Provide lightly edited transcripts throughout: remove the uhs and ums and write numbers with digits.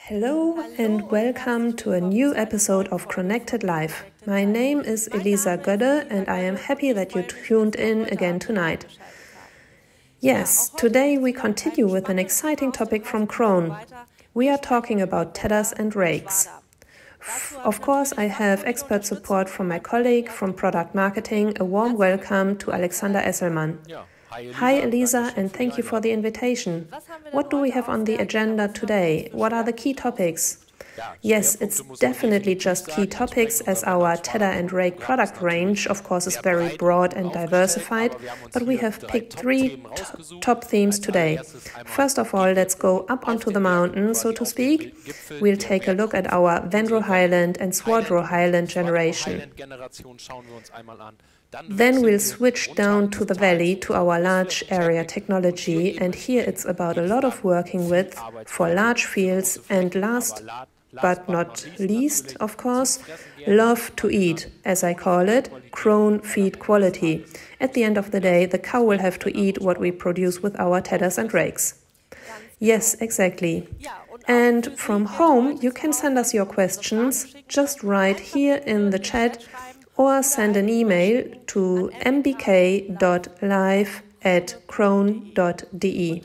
Hello and welcome to a new episode of Connected Live. My name is Elisa Gödde and I am happy that you tuned in again tonight. Yes, today we continue with an exciting topic from KRONE. We are talking about tedders and rakes. Of course, I have expert support from my colleague from Product Marketing. A warm welcome to Alexander Esselmann. Hi Elisa, and thank you for the invitation. What do we have on the agenda today? What are the key topics? Yes, it's definitely just key topics, as our tedder and rake product range, of course, is very broad and diversified, but we have picked three top themes today. First of all, let's go up onto the mountain, so to speak. We'll take a look at our Highland and Highland generation. Then we'll switch down to the valley to our large area technology, and here it's about a lot of working with for large fields, and last but not least, of course, love to eat, as I call it, KRONE feed quality. At the end of the day, the cow will have to eat what we produce with our tedders and rakes. Yes, exactly. And from home, you can send us your questions. Just write here in the chat or send an email to mbk.live@krone.de.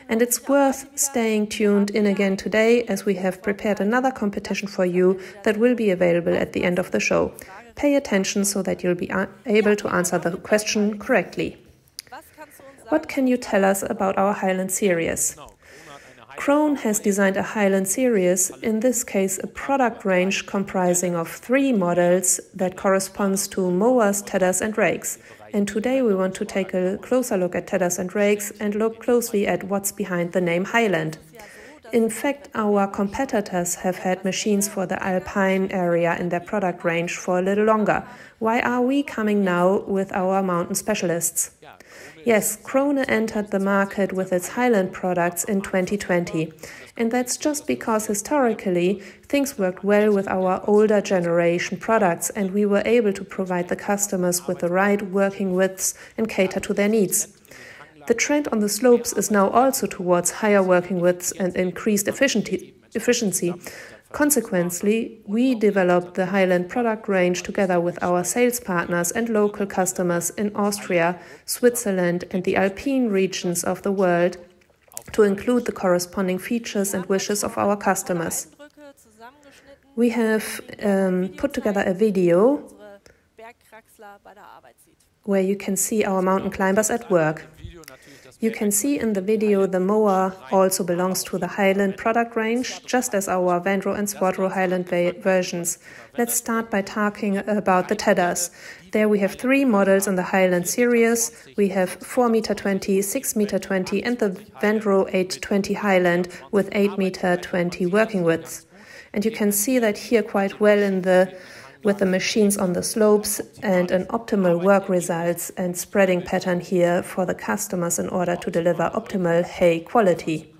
And it's worth staying tuned in again today, as we have prepared another competition for you that will be available at the end of the show. Pay attention so that you'll be able to answer the question correctly. What can you tell us about our Highland series? KRONE has designed a Highland series, in this case a product range comprising of 3 models that corresponds to mowers, tedders and rakes. And today we want to take a closer look at tedders and rakes and look closely at what's behind the name Highland. In fact, our competitors have had machines for the Alpine area in their product range for a little longer. Why are we coming now with our mountain specialists? Yes, KRONE entered the market with its Highland products in 2020. And that's just because historically things worked well with our older generation products, and we were able to provide the customers with the right working widths and cater to their needs. The trend on the slopes is now also towards higher working widths and increased efficiency. Consequently, we developed the Highland product range together with our sales partners and local customers in Austria, Switzerland and the Alpine regions of the world to include the corresponding features and wishes of our customers. We have put together a video where you can see our mountain climbers at work. You can see in the video the mower also belongs to the Highland product range, just as our Vendro and Highland versions. Let's start by talking about the tedders. There we have 3 models in the Highland series. We have 4m20, 6m20 and the Vendro 820 Highland with 8m20 working widths. And you can see that here quite well with the machines on the slopes and an optimal work results and spreading pattern here for the customers in order to deliver optimal hay quality.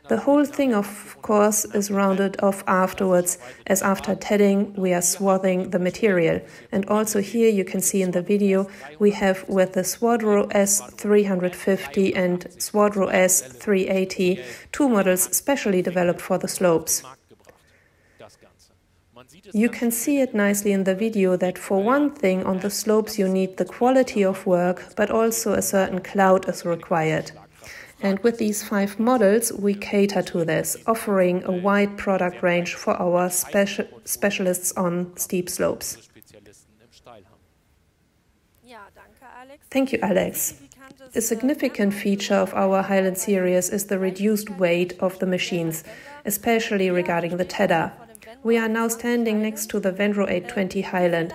The whole thing, of course, is rounded off afterwards, as after tedding we are swathing the material. And also here you can see in the video we have with the Swordro S350 and Swordro S380 2 models specially developed for the slopes. You can see it nicely in the video that for one thing on the slopes you need the quality of work, but also a certain cloud is required. And with these 5 models we cater to this, offering a wide product range for our specialists on steep slopes. Thank you, Alex. A significant feature of our Highland series is the reduced weight of the machines, especially regarding the tedder. We are now standing next to the Vendro 820 Highland.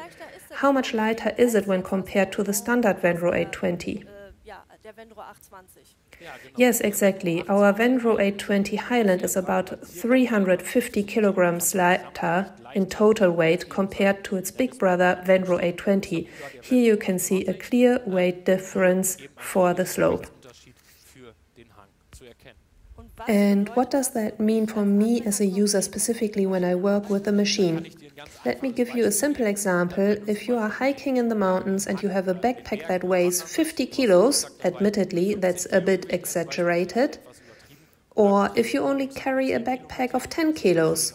How much lighter is it when compared to the standard Vendro 820? Yes, exactly. Our Vendro 820 Highland is about 350 kilograms lighter in total weight compared to its big brother Vendro 820. Here you can see a clear weight difference for the slope. And what does that mean for me as a user specifically when I work with the machine? Let me give you a simple example. If you are hiking in the mountains and you have a backpack that weighs 50 kilos, admittedly that's a bit exaggerated, Or if you only carry a backpack of 10 kilos.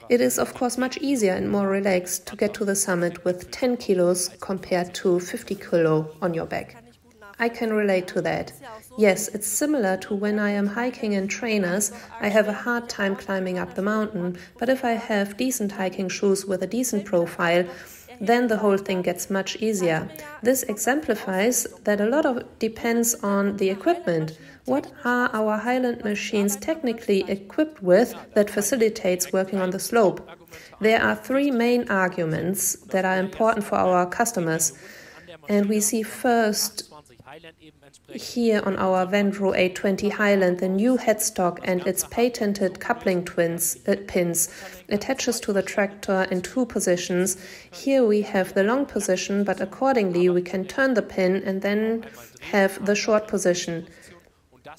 It is of course much easier and more relaxed to get to the summit with 10 kilos compared to 50 kilo on your back. I can relate to that. Yes, it's similar to when I am hiking in trainers. I have a hard time climbing up the mountain, but if I have decent hiking shoes with a decent profile, then the whole thing gets much easier. This exemplifies that a lot of it depends on the equipment. What are our Highland machines technically equipped with that facilitates working on the slope? There are three main arguments that are important for our customers. And we see first here on our Vendro 820 Highland the new headstock and its patented coupling pins attaches to the tractor in two positions. Here we have the long position, but accordingly we can turn the pin and then have the short position.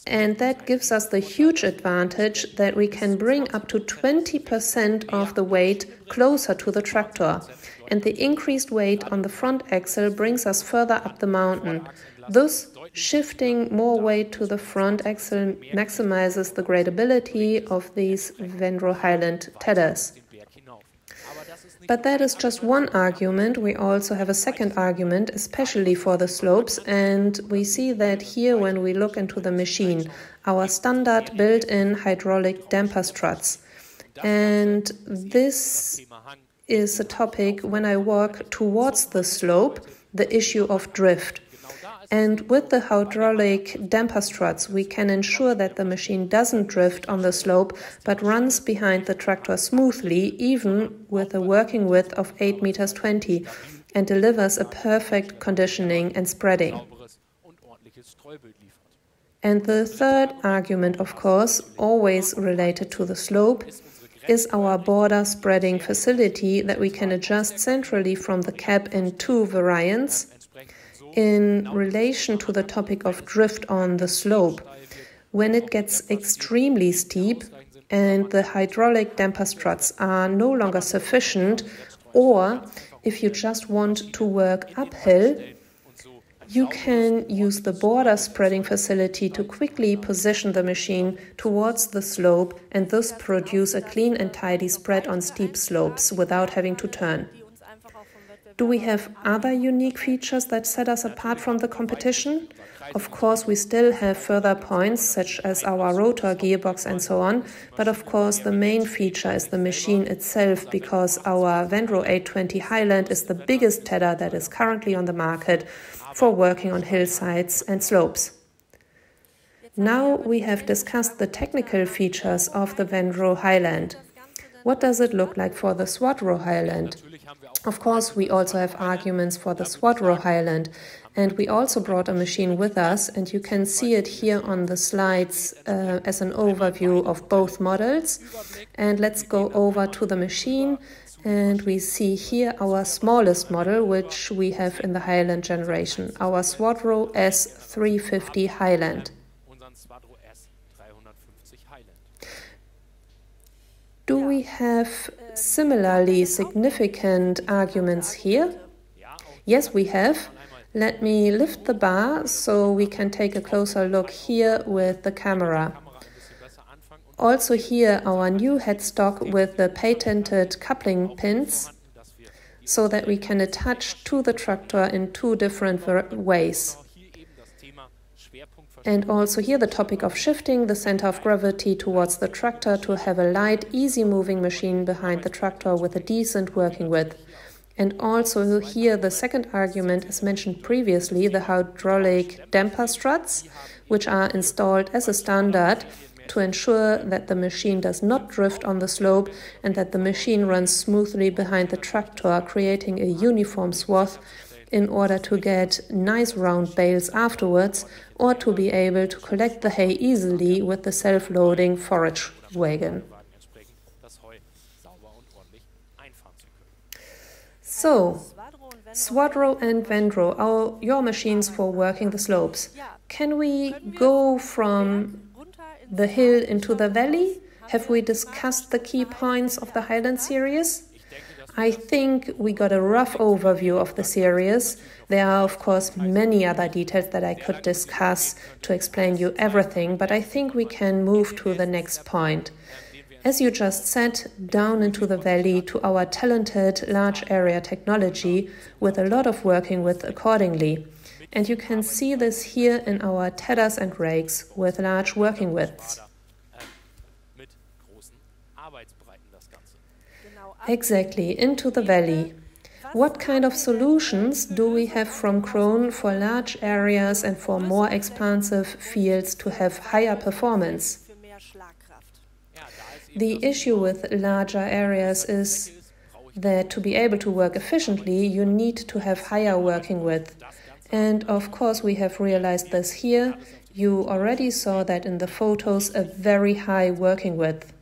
And that gives us the huge advantage that we can bring up to 20% of the weight closer to the tractor. And the increased weight on the front axle brings us further up the mountain. Thus, shifting more weight to the front axle maximizes the gradability of these Vendro Highland tethers. But that is just one argument. We also have a second argument, especially for the slopes, and we see that here when we look into the machine, our standard built-in hydraulic damper struts. And this is a topic when I work towards the slope, the issue of drift. And with the hydraulic damper struts, we can ensure that the machine doesn't drift on the slope, but runs behind the tractor smoothly, even with a working width of 8,20 meters, and delivers a perfect conditioning and spreading. And the third argument, of course, always related to the slope, is our border spreading facility that we can adjust centrally from the cab in two variants. In relation to the topic of drift on the slope, when it gets extremely steep and the hydraulic damper struts are no longer sufficient, or if you just want to work uphill, you can use the border spreading facility to quickly position the machine towards the slope and thus produce a clean and tidy spread on steep slopes without having to turn. Do we have other unique features that set us apart from the competition? Of course, we still have further points, such as our rotor gearbox and so on, but of course the main feature is the machine itself, because our Vendro 820 Highland is the biggest tether that is currently on the market for working on hillsides and slopes. Now we have discussed the technical features of the Vendro Highland. What does it look like for the Swatro Highland? Of course, we also have arguments for the Swatro Highland, and we also brought a machine with us, and you can see it here on the slides as an overview of both models. And let's go over to the machine, and we see here our smallest model, which we have in the Highland generation, our Swatro S350 Highland. Do we have similarly significant arguments here? Yes, we have. Let me lift the bar so we can take a closer look here with the camera. Also here our new headstock with the patented coupling pins, so that we can attach to the tractor in two different ways. And also here the topic of shifting the center of gravity towards the tractor to have a light, easy moving machine behind the tractor with a decent working width. And also here the second argument, as mentioned previously, the hydraulic damper struts, which are installed as a standard to ensure that the machine does not drift on the slope and that the machine runs smoothly behind the tractor, creating a uniform swath in order to get nice round bales afterwards, or to be able to collect the hay easily with the self-loading forage wagon. So, Swatro and Vendro are your machines for working the slopes. Can we go from the hill into the valley? Have we discussed the key points of the Highland series? I think we got a rough overview of the series. There are, of course, many other details that I could discuss to explain you everything, but I think we can move to the next point. As you just said, down into the valley to our talented large area technology with a lot of working with accordingly. And you can see this here in our tethers and rakes with large working widths. Exactly, into the valley. What kind of solutions do we have from KRONE for large areas and for more expansive fields to have higher performance? The issue with larger areas is that to be able to work efficiently, you need to have higher working width. And of course, we have realized this here. You already saw that in the photos, a very high working width.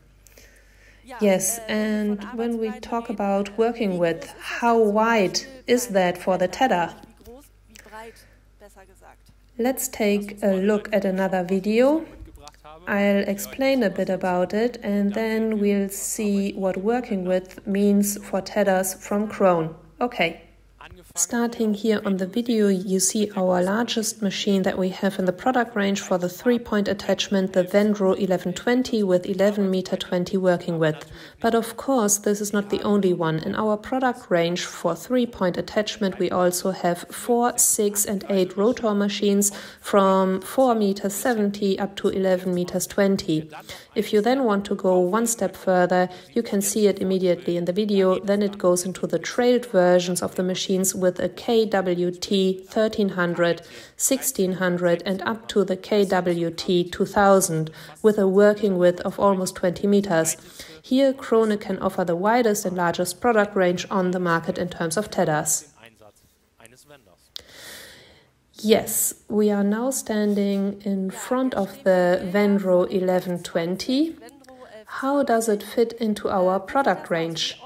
Yes, and when we talk about working width, how wide is that for the tether? Let's take a look at another video. I'll explain a bit about it and then we'll see what working width means for tethers from KRONE. Okay. Starting here on the video, you see our largest machine that we have in the product range for the 3-point attachment, the Vendro 1120 with 11m20 working width. But of course, this is not the only one. In our product range for 3-point attachment, we also have 4, 6 and 8 rotor machines from 4m70 up to 11m20. If you then want to go one step further, you can see it immediately in the video. Then it goes into the trailed versions of the machines with a KWT 1300, 1600 and up to the KWT 2000 with a working width of almost 20 meters. Here KRONE can offer the widest and largest product range on the market in terms of tethers. Yes, we are now standing in front of the Vendro 1120. How does it fit into our product range?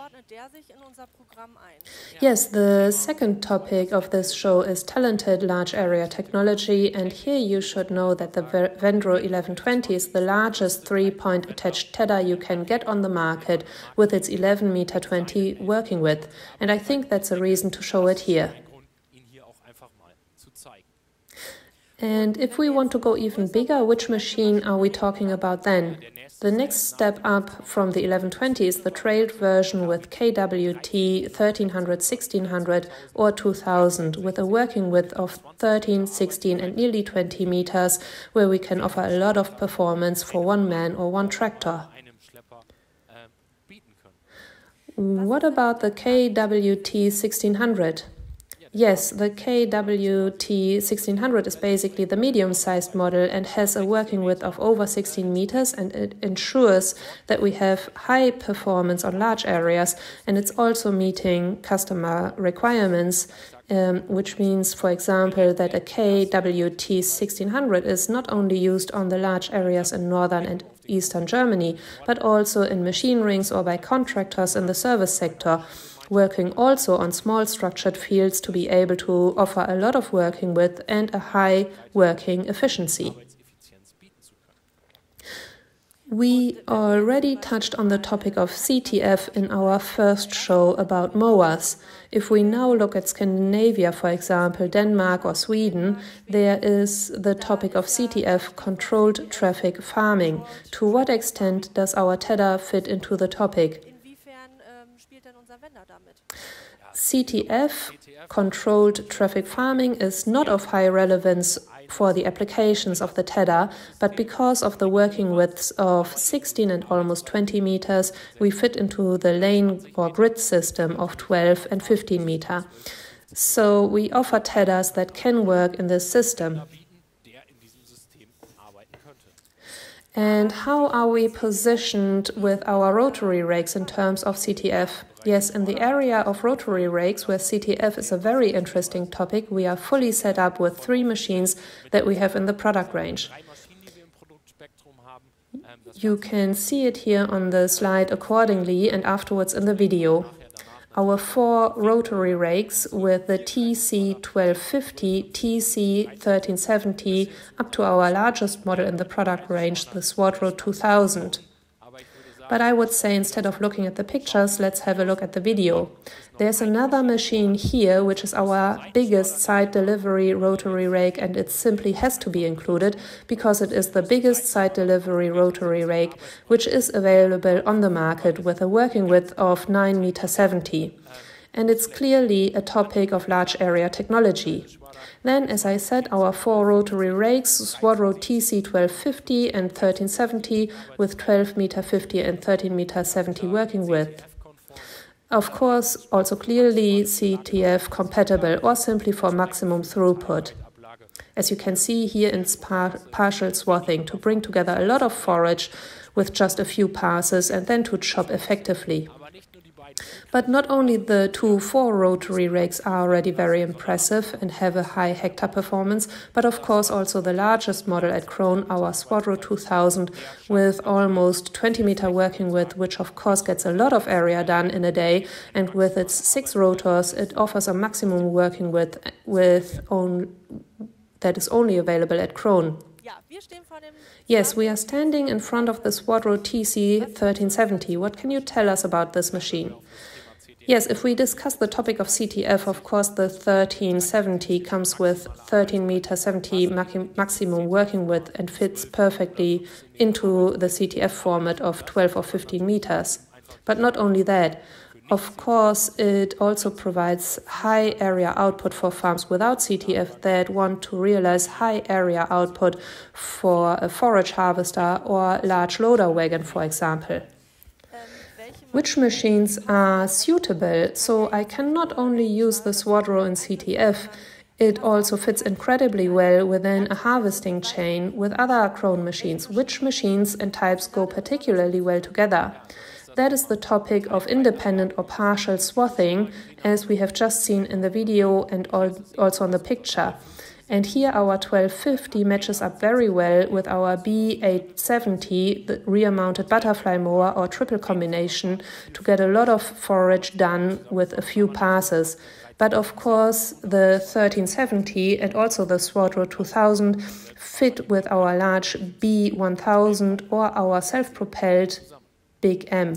Yes, the second topic of this show is talented large area technology, and here you should know that the Vendro 1120 is the largest 3-point attached tether you can get on the market with its 11m20 working width, and I think that's a reason to show it here. And if we want to go even bigger, which machine are we talking about then? The next step up from the 1120 is the trailed version with KWT 1300, 1600 or 2000 with a working width of 13, 16 and nearly 20 meters, where we can offer a lot of performance for one man or one tractor. What about the KWT 1600? Yes, the KWT 1600 is basically the medium-sized model and has a working width of over 16 meters, and it ensures that we have high performance on large areas, and it's also meeting customer requirements, which means, for example, that a KWT 1600 is not only used on the large areas in northern and eastern Germany, but also in machine rings or by contractors in the service sector, working also on small structured fields to be able to offer a lot of working width and a high working efficiency. We already touched on the topic of CTF in our first show about mowers. If we now look at Scandinavia, for example, Denmark or Sweden, there is the topic of CTF, controlled traffic farming. To what extent does our tether fit into the topic? CTF, controlled traffic farming, is not of high relevance for the applications of the tether, but because of the working widths of 16 and almost 20 meters, we fit into the lane or grid system of 12 and 15 meter. So we offer tethers that can work in this system. And how are we positioned with our rotary rakes in terms of CTF? Yes, in the area of rotary rakes, where CTF is a very interesting topic, we are fully set up with 3 machines that we have in the product range. You can see it here on the slide accordingly and afterwards in the video. Our 4 rotary rakes with the TC 1250, TC 1370 up to our largest model in the product range, the Swordro 2000. But I would say instead of looking at the pictures, let's have a look at the video. There's another machine here, which is our biggest side delivery rotary rake, and it simply has to be included because it is the biggest side delivery rotary rake which is available on the market with a working width of 9.70 meters. And it's clearly a topic of large area technology. Then, as I said, our 4 rotary rakes, Swadro TC 1250 and 1370 with 12.50 meters and 13.70 meters working width. Of course, also clearly CTF compatible or simply for maximum throughput. As you can see here in partial swathing to bring together a lot of forage with just a few passes and then to chop effectively. But not only the 2 4 rotary rakes are already very impressive and have a high hectare performance, but of course also the largest model at KRONE, our Swadro 2000, with almost 20-meter working width, which of course gets a lot of area done in a day, and with its 6 rotors it offers a maximum working width that is only available at KRONE. Yes, we are standing in front of the Swadro TC 1370. What can you tell us about this machine? Yes, if we discuss the topic of CTF, of course the 1370 comes with 13.70 meters maximum working width and fits perfectly into the CTF format of 12 or 15 meters. But not only that. Of course, it also provides high area output for farms without CTF that want to realize high area output for a forage harvester or large loader wagon, for example. Which machines are suitable? So I can not only use the Swadro in CTF, it also fits incredibly well within a harvesting chain with other KRONE machines. Which machines and types go particularly well together? That is the topic of independent or partial swathing, as we have just seen in the video and also on the picture. And here our 1250 matches up very well with our B870, the rear-mounted butterfly mower or triple combination, to get a lot of forage done with a few passes. But of course the 1370 and also the Swadro 2000 fit with our large B1000 or our self-propelled Big M.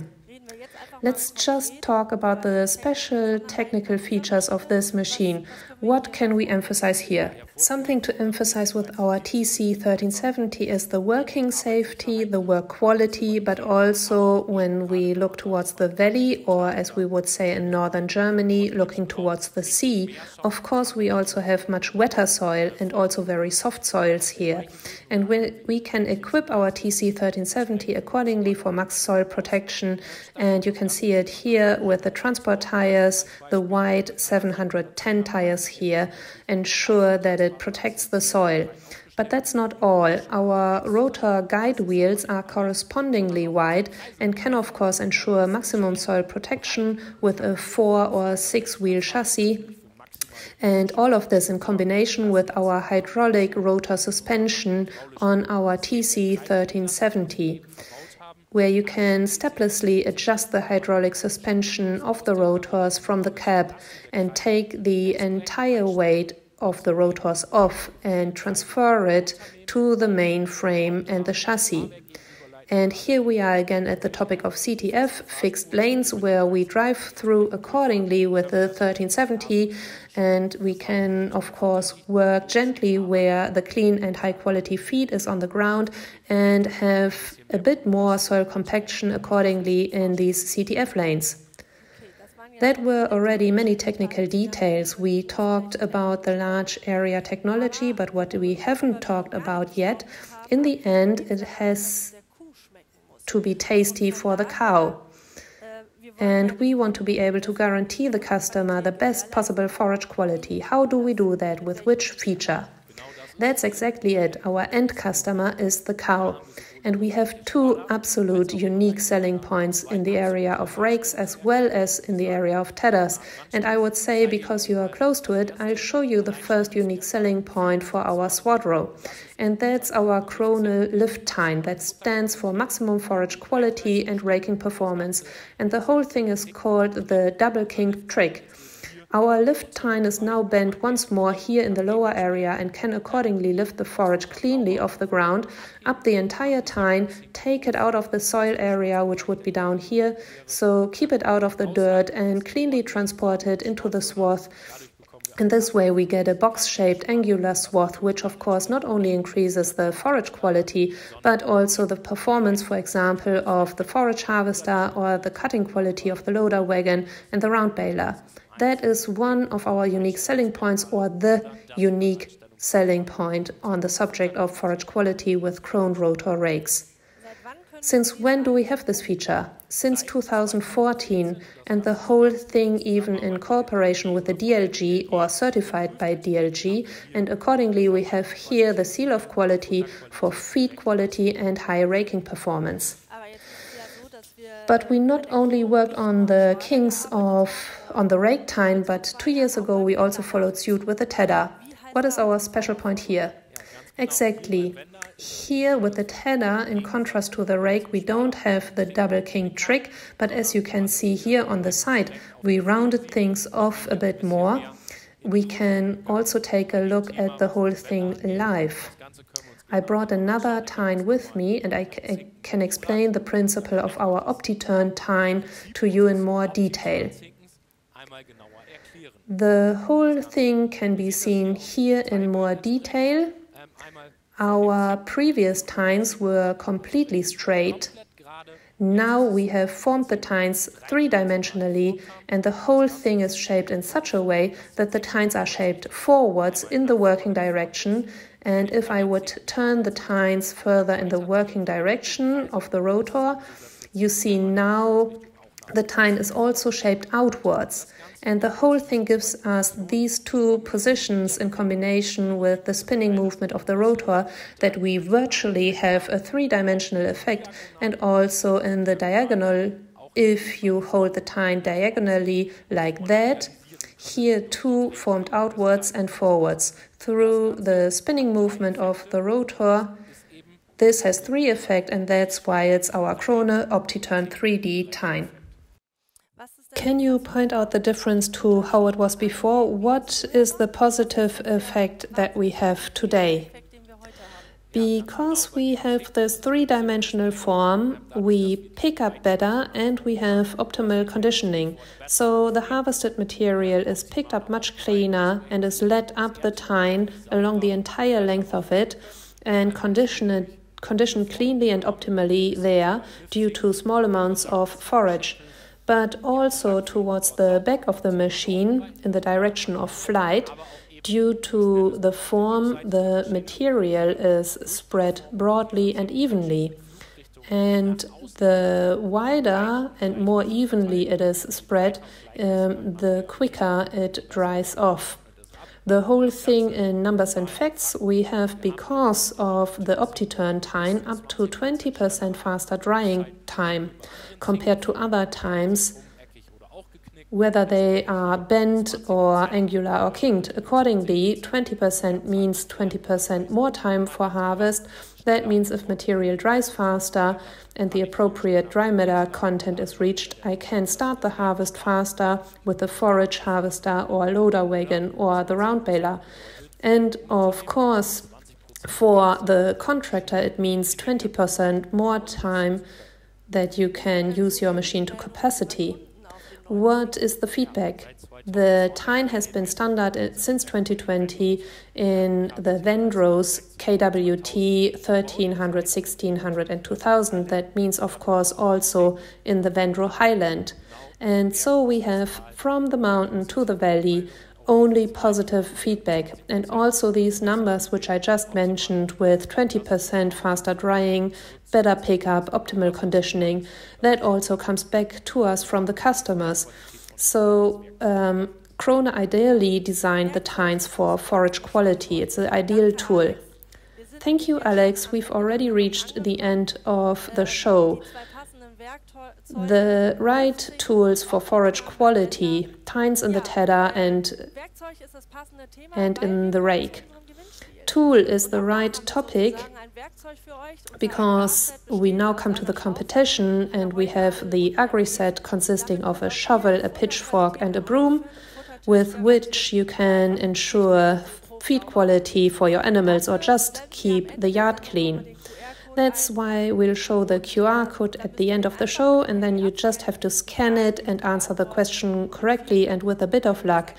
Let's just talk about the special technical features of this machine. What can we emphasize here? Something to emphasize with our TC 1370 is the working safety, the work quality, but also when we look towards the valley, or as we would say in northern Germany, looking towards the sea. Of course, we also have much wetter soil and also very soft soils here. And we can equip our TC 1370 accordingly for max soil protection. And you can see it here with the transport tires, the wide 710 tires here, ensure that it protects the soil. But that's not all. Our rotor guide wheels are correspondingly wide and can of course ensure maximum soil protection with a 4 or 6 wheel chassis. And all of this in combination with our hydraulic rotor suspension on our TC 1370. Where you can steplessly adjust the hydraulic suspension of the rotors from the cab and take the entire weight of the rotors off and transfer it to the main frame and the chassis. And here we are again at the topic of CTF, fixed lanes, where we drive through accordingly with the 1370, and we can of course work gently where the clean and high quality feed is on the ground and have a bit more soil compaction accordingly in these CTF lanes. That were already many technical details. We talked about the large area technology, but what we haven't talked about yet, in the end it has to be tasty for the cow. And we want to be able to guarantee the customer the best possible forage quality. How do we do that? With which feature? That's exactly it. Our end customer is the cow. And we have 2 absolute unique selling points in the area of rakes as well as in the area of tedders. And I would say, because you are close to it, I'll show you the first unique selling point for our Swadro. And that's our Chrono lift Tine, that stands for maximum forage quality and raking performance. And the whole thing is called the double king trick. Our lift tine is now bent once more here in the lower area and can accordingly lift the forage cleanly off the ground, up the entire tine, take it out of the soil area, which would be down here, so keep it out of the dirt and cleanly transport it into the swath. In this way we get a box-shaped angular swath, which of course not only increases the forage quality, but also the performance, for example, of the forage harvester or the cutting quality of the loader wagon and the round baler. That is one of our unique selling points, or the unique selling point on the subject of forage quality with KRONE rotor rakes. Since when do we have this feature? Since 2014, and the whole thing even in cooperation with the DLG or certified by DLG, and accordingly we have here the seal of quality for feed quality and high raking performance. But we not only worked on the kinks on the rake tine, but 2 years ago we also followed suit with the tedder. What is our special point here? Exactly. Here with the tedder, in contrast to the rake, we don't have the double kink trick, but as you can see here on the side, we rounded things off a bit more. We can also take a look at the whole thing live. I brought another tine with me, and I can explain the principle of our OptiTurn tine to you in more detail. The whole thing can be seen here in more detail. Our previous tines were completely straight. Now we have formed the tines three-dimensionally, and the whole thing is shaped in such a way that the tines are shaped forwards in the working direction. And if I would turn the tines further in the working direction of the rotor, you see now the tine is also shaped outwards. And the whole thing gives us these two positions in combination with the spinning movement of the rotor, that we virtually have a three-dimensional effect. And also in the diagonal, if you hold the tine diagonally like that, here too formed outwards and forwards through the spinning movement of the rotor. This has three effects, and that's why it's our KRONE OptiTurn 3D tine. Can you point out the difference to how it was before? What is the positive effect that we have today? Because we have this three-dimensional form, we pick up better and we have optimal conditioning. So the harvested material is picked up much cleaner and is led up the tine along the entire length of it and conditioned cleanly and optimally there due to small amounts of forage. But also towards the back of the machine in the direction of flight. Due to the form, the material is spread broadly and evenly. And the wider and more evenly it is spread, the quicker it dries off. The whole thing in numbers and facts we have, because of the OptiTurn tine, up to 20% faster drying time compared to other times, whether they are bent or angular or kinked. Accordingly, 20% means 20% more time for harvest. That means if material dries faster and the appropriate dry matter content is reached, I can start the harvest faster with the forage harvester or loader wagon or the round baler. And of course, for the contractor, it means 20% more time that you can use your machine to capacity. What is the feedback? The Tine has been standard since 2020 in the Vendros KWT 1300, 1600 and 2000. That means, of course, also in the Vendro Highland. And so we have from the mountain to the valley only positive feedback. And also these numbers which I just mentioned with 20% faster drying, better pickup, optimal conditioning, that also comes back to us from the customers. So KRONE ideally designed the tines for forage quality. It's an ideal tool. Thank you, Alex. We've already reached the end of the show. The right tools for forage quality, tines in the tedder and in the rake. Tool is the right topic because we now come to the competition and we have the agri set consisting of a shovel, a pitchfork and a broom. with which you can ensure feed quality for your animals or just keep the yard clean. That's why we'll show the QR code at the end of the show, and then you just have to scan it and answer the question correctly, and with a bit of luck,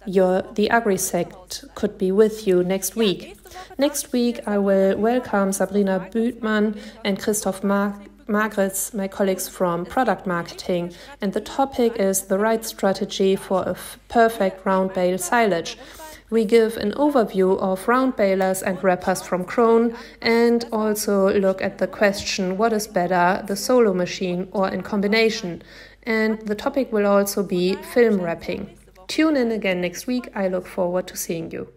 the AgriSect could be with you next week. Next week, I will welcome Sabrina Büthmann and Christoph Margretz, my colleagues from product marketing, and the topic is the right strategy for a perfect round bale silage. We give an overview of round balers and wrappers from KRONE and also look at the question, what is better, the solo machine or in combination? And the topic will also be film wrapping. Tune in again next week. I look forward to seeing you.